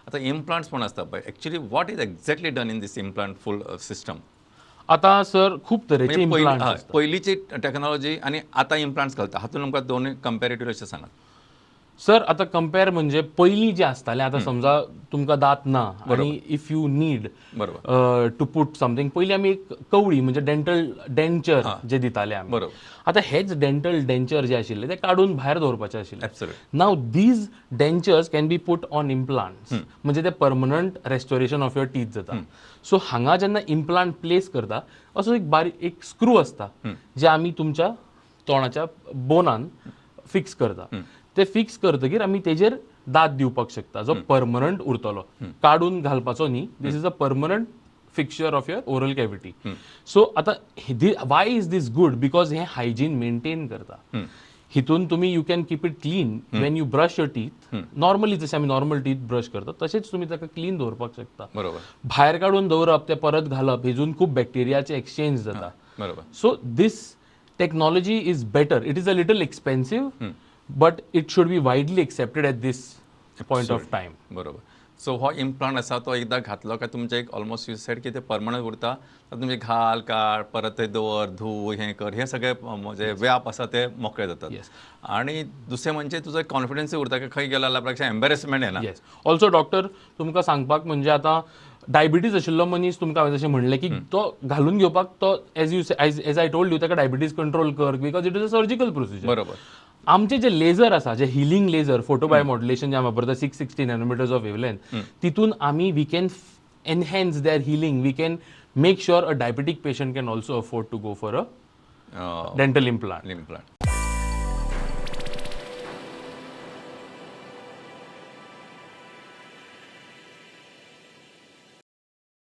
आता इम्प्लांट्स पण असतात पळय, actually what is exactly done in this implant full system? आता सर खूप तरेचे म्हणजे इम्प्लांट्स असतात. पयलींची टेक्नॉलॉजी आणि आता इम्प्लांट्स घालता हातून आमकां दोनूय कंपॅरेटिव्ह अशें सांगात. सर आता कंपेअर म्हणजे पयलीं जे आसतालें, आता समजा तुमकां दात ना आणि इफ यू नीड बरोबर टू पुट समथींग, पयलीं आमी एक कवळी म्हणजे डेंटल डेंचर जे दिताले आमी. बरोबर. आता हेच डेंटल डेंचर जे आशिल्ले ते काडून भायर दवरपाचे आशिल्ले. Absolutely. Now these dentures can be put on implants, म्हणजे ते permanent restoration of your teeth जाता. सो हांगा जेन्ना इम्प्लांट प्लेस करता, असो एक बारीक एक स्क्रू असता जे आमी तुमच्या तोंडाच्या बोनान फिक्स करता. ते फिक्स करतकीर आमी तेजेर दात दिवपाक शकता, जो परमनंट उरतलो, काडून घालपाचो न्ही. This is a permanent fixture of your oral cavity. So आता why is this good? Because हे हायजीन मेंटेन करता. हितून तुम्ही you can keep it clean when you brush your teeth. Normally जशें आमी नॉर्मल टीथ ब्रश करता तशेंच तुमी ताका क्लीन दवरपाक शकता. बरोबर भायर काडून दवरप, ते परत घालप, हितून खूब बॅक्टेरियाचे एक्सचेंज जाता. बरोबर. So this technology is better. It is a little expensive, but it should be widely accepted at this point of time. बरोबर. सो हो इम्प्लांट आसा तो एकदा घातलो काय तुमचे एक ऑलमोस्ट यू सेड की ते परमनंट उरता. तुमचे घाल काड परत ते दवर धू हें कर, हे सगळे म्हणजे व्याप आसा ते मोकळे जातात. Yes. आणि दुसरें म्हणजे तुजो कॉन्फिडन्सूय उरता की खंय गेलो जाल्यार एम्बेरेसमेंट येना. येस. ऑल्सो डॉक्टर तुमकां सांगपाक म्हणजे आता डायबिटीज आशिल्लो मनीस तुमकां हांवें जशें म्हणलें की तो घालून घेवपाक तो एज आय टोल्ड यू ताका डायबिटीज कंट्रोल कर, because it is a surgical procedure. बरोबर. आमचे जे लेझर आसा, जे healing laser, photobiomodulation जे आमी वापरता 660 नॅनोमिटर्स ऑफ वेवलेंथ, तितून आमी we can enhance their healing. We can make sure a diabetic patient can also afford to go for a dental implant.